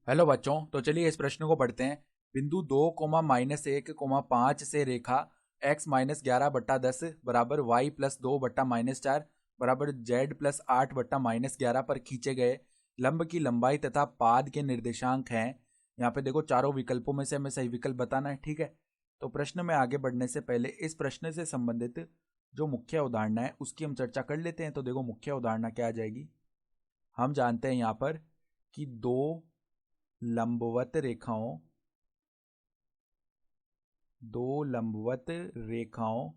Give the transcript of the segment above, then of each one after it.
Hello बच्चों, तो चलिए इस प्रश्न को पढ़ते हैं। बिंदु 2, -1, 5 से रेखा x-11/10 बराबर y+2/-4 बराबर z+8/-11 पर खींचे गए लंब की लंबाई तथा पाद के निर्देशांक हैं। यहाँ पे देखो चारों विकल्पों में से हमें सही विकल्प बताना है। ठीक है, तो प्रश्न में आगे बढ़ने से पहले इस प्रश्न से संबंधित जो मुख्य अवधारणा है उसकी हम चर्चा कर लेते हैं। तो देखो मुख्य अवधारणा क्या आ जाएगी। हम जानते हैं यहाँ पर कि लंबवत दो लंबवत रेखाओं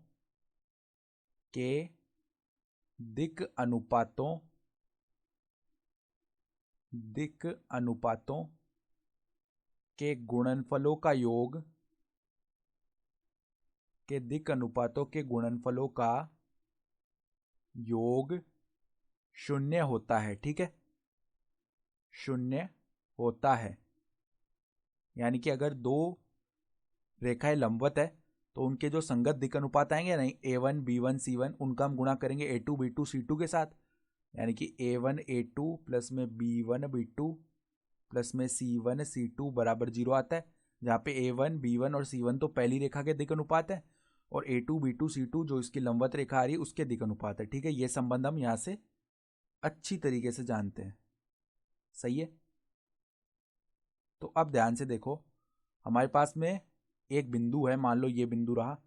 के दिक अनुपातों के गुणनफलों का योग शून्य होता है। ठीक है, शून्य होता है। यानी कि अगर दो रेखाएं लंबवत है तो उनके जो संगत दिक अनुपात आएंगे नहीं, A1 B1 C1, उनका हम गुणा करेंगे A2 B2 C2 के साथ। यानी कि A1 A2 प्लस में B1 B2 प्लस में C1 C2 बराबर 0 आता है, जहाँ पे A1 B1 और C1 तो पहली रेखा के दिक अनुपात है और A2 B2 C2 जो इसकी लंबवत रेखा आ रही है उसके दिक अनुपात है। ठीक है, ये संबंध हम यहाँ से अच्छी तरीके से जानते हैं। सही है, तो अब ध्यान से देखो, हमारे पास में एक बिंदु है, मान लो ये बिंदु रहा।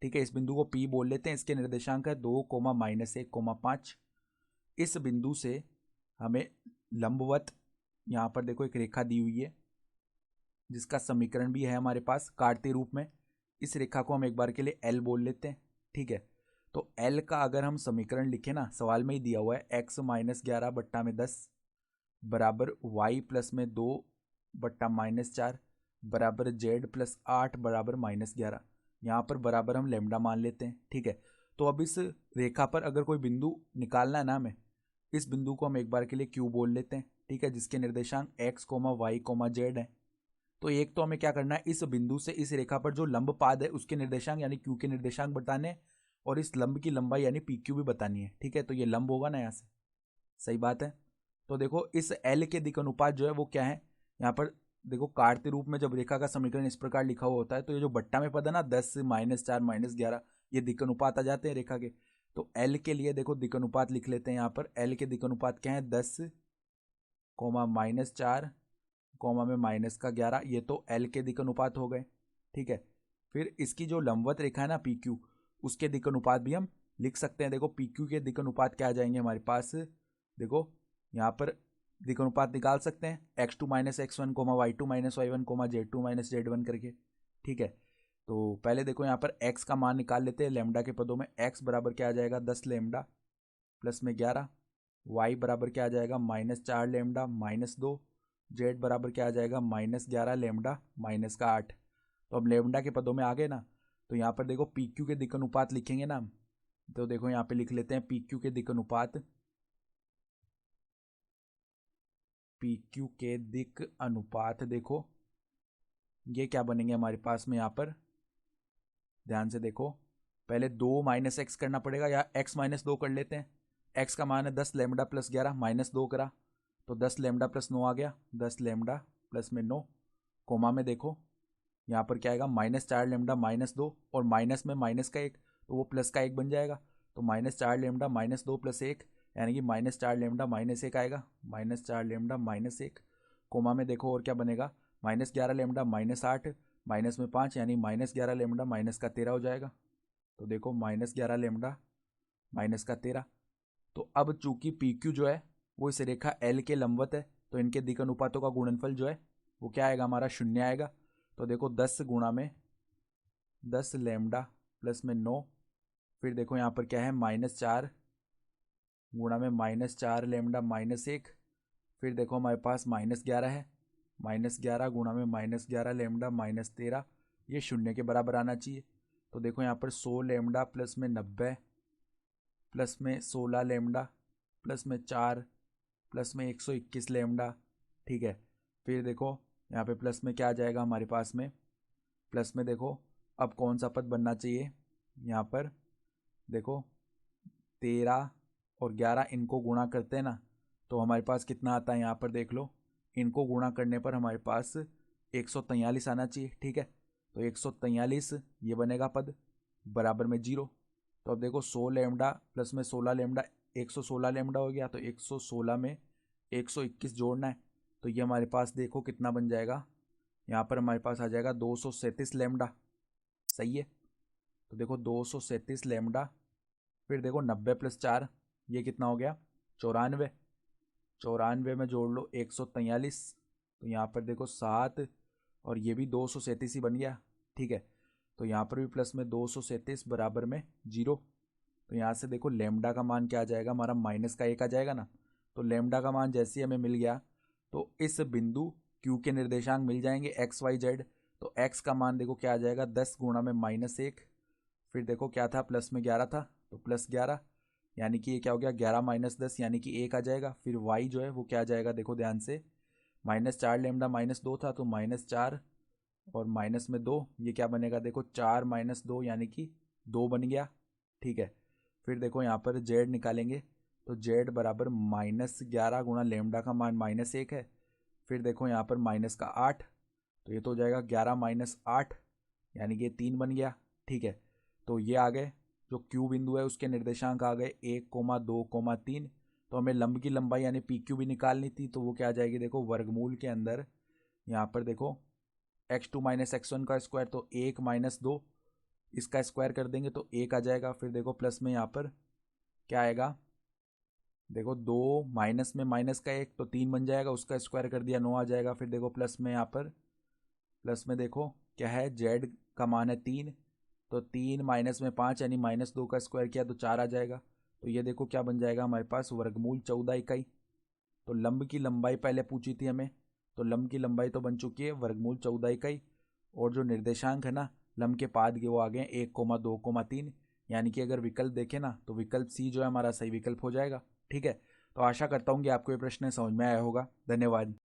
ठीक है, इस बिंदु को P बोल लेते हैं। इसके निर्देशांक है 2, -1, 5। इस बिंदु से हमें लंबवत यहाँ पर देखो एक रेखा दी हुई है जिसका समीकरण भी है हमारे पास काटते रूप में। इस रेखा को हम एक बार के लिए L बोल लेते हैं। ठीक है, तो L का अगर हम समीकरण लिखें ना, सवाल में ही दिया हुआ है x-11/10 बराबर y+2/-4 बराबर z+8 बराबर -11। यहाँ पर बराबर हम लेमडा मान लेते हैं। ठीक है, तो अब इस रेखा पर अगर कोई बिंदु निकालना है ना हमें, इस बिंदु को हम एक बार के लिए Q बोल लेते हैं। ठीक है, जिसके निर्देशांक x, y, z है। तो एक तो हमें क्या करना है, इस बिंदु से इस रेखा पर जो लंब पाद है उसके निर्देशांक यानी Q के निर्देशांक बताने, और इस लंब की लंबाई यानी PQ भी बतानी है। ठीक है, तो ये लंब होगा ना यहाँ से। सही बात है। तो देखो इस L के दिक अनुपात जो है वो क्या है, यहाँ पर देखो काटते रूप में जब रेखा का समीकरण इस प्रकार लिखा हुआ होता है तो ये जो बट्टा में पद है ना 10 -4 -11, ये दिक अनुपात आ जाते हैं रेखा के। तो L के लिए देखो दिक अनुपात लिख लेते हैं। यहाँ पर L के दिक अनुपात क्या है, 10, -4, में -11, ये तो L के दिक अनुपात हो गए। ठीक है, फिर इसकी जो लंबवत रेखा है ना PQ, उसके दिक अनुपात भी हम लिख सकते हैं। देखो PQ के दिक अनुपात क्या आ जाएंगे हमारे पास, देखो यहाँ पर दिक अनुपात निकाल सकते हैं x2 - x1, y2 - y1, z2 - z1 करके। ठीक है, तो पहले देखो यहाँ पर x का मान निकाल लेते हैं लेमडा के पदों में। x बराबर क्या आ जाएगा, 10 लेमडा प्लस में 11। y बराबर क्या आ जाएगा, -4 लेमडा -2। z बराबर क्या आ जाएगा, -11 लेमडा -8। तो अब लेमडा के पदों में आ गए ना, तो यहाँ पर देखो PQ के दिक अनुपात लिखेंगे ना हम। तो देखो यहाँ पे लिख लेते हैं PQ के दिक अनुपात। PQ के दिक अनुपात देखो ये क्या बनेंगे हमारे पास में, यहाँ पर ध्यान से देखो, पहले 2 - x करना पड़ेगा या x - 2 कर लेते हैं। x का मान है 10 लेमडा प्लस 11 -2 करा तो 10 लेमडा प्लस 9 आ गया, 10 लेमडा प्लस में 9, कोमा में देखो यहाँ पर क्या आएगा, -4 लेमडा -2 और माइनस में माइनस का 1 तो वो प्लस का 1 बन जाएगा। तो -4 लेमडा -2 + 1 यानी कि -4 लेमडा -1 आएगा, -4 लेमडा -1, कोमा में देखो और क्या बनेगा, -11 लेमडा -8 माइनस में 5 यानी -11 लेमडा माइनस का 13 हो जाएगा। तो देखो -11 लेमडा माइनस का 13। तो अब चूंकि PQ जो है वो इस रेखा L के लंबवत है, तो इनके दिक अनुपातों का गुणनफल जो है वो क्या आएगा, हमारा शून्य आएगा। तो देखो 10 गुणा में 10 लेमडा प्लस में 9, फिर देखो यहाँ पर क्या है, -4 गुणा में -4 लेमडा -1, फिर देखो हमारे पास -11 है, -11 गुणा में -11 लेमडा -13, ये शून्य के बराबर आना चाहिए। तो देखो यहाँ पर 100 लेमडा प्लस में 90 प्लस में 16 लेमडा प्लस में 4 प्लस में 121 लेमडा। ठीक है, फिर देखो यहाँ पे प्लस में क्या आ जाएगा हमारे पास में, प्लस में देखो अब कौन सा पद बनना चाहिए, यहाँ पर देखो 13 और 11 इनको गुणा करते हैं ना, तो हमारे पास कितना आता है, यहाँ पर देख लो इनको गुणा करने पर हमारे पास 143 आना चाहिए, ठीक है। तो 143 ये बनेगा पद बराबर में 0। तो अब देखो 100 लेमडा प्लस में 16 लेमडा 116 लेमडा हो गया। तो 116 में 121 जोड़ना है, तो ये हमारे पास देखो कितना बन जाएगा, यहाँ पर हमारे पास आ जाएगा 237 लेमडा। सही है। तो देखो 237 लेमडा, फिर देखो 90 + 4 ये कितना हो गया 94। 94 में जोड़ लो 143, तो यहाँ पर देखो 7 और ये भी 237 ही बन गया, ठीक है। तो यहाँ पर भी प्लस में 237 बराबर में 0। तो यहाँ से देखो लेमडा का मान क्या आ जाएगा हमारा, -1 आ जाएगा ना। तो लेमडा का मान जैसे ही हमें मिल गया तो इस बिंदु Q के निर्देशांक मिल जाएंगे x y z। तो x का मान देखो क्या आ जाएगा 10 गुणा में -1, फिर देखो क्या था प्लस में 11 था तो +11, यानी कि ये क्या हो गया 11 - 10 यानी कि 1 आ जाएगा। फिर y जो है वो क्या आ जाएगा देखो ध्यान से, -4 लेमडा -2 था तो -4 और माइनस में 2 ये क्या बनेगा देखो 4 - 2 यानी कि 2 बन गया, ठीक है। फिर देखो यहाँ पर z निकालेंगे तो z बराबर -11 गुणा लेमडा का मान -1 है। फिर देखो यहाँ पर -8 तो ये तो हो जाएगा 11 - 8 यानी कि 3 बन गया, ठीक है। तो ये आ गए जो Q बिंदु है उसके निर्देशांक आ गए 1, 2, 3। तो हमें लंब की लंबाई यानी PQ भी निकालनी थी, तो वो क्या आ जाएगी देखो वर्गमूल के अंदर यहाँ पर देखो x2 - x1 का स्क्वायर तो 1 - 2 इसका स्क्वायर कर देंगे तो 1 आ जाएगा। फिर देखो प्लस में यहाँ पर क्या आएगा देखो 2 माइनस में माइनस का 1 तो 3 बन जाएगा, उसका स्क्वायर कर दिया 9 आ जाएगा। फिर देखो प्लस में यहाँ पर प्लस में देखो क्या है z का मान है 3 तो 3 माइनस में 5 यानी -2 का स्क्वायर किया तो 4 आ जाएगा। तो ये देखो क्या बन जाएगा हमारे पास वर्गमूल 14 इकाई। तो लंब की लंबाई पहले पूछी थी हमें, तो लंब की लंबाई तो बन चुकी है वर्गमूल 14 इकाई, और जो निर्देशांक है ना लंब के पाद के वो आ गए 1, 2, 3, यानी कि अगर विकल्प देखें ना तो विकल्प सी जो है हमारा सही विकल्प हो जाएगा, ठीक है। तो आशा करता हूँ कि आपको ये प्रश्न समझ में आया होगा। धन्यवाद।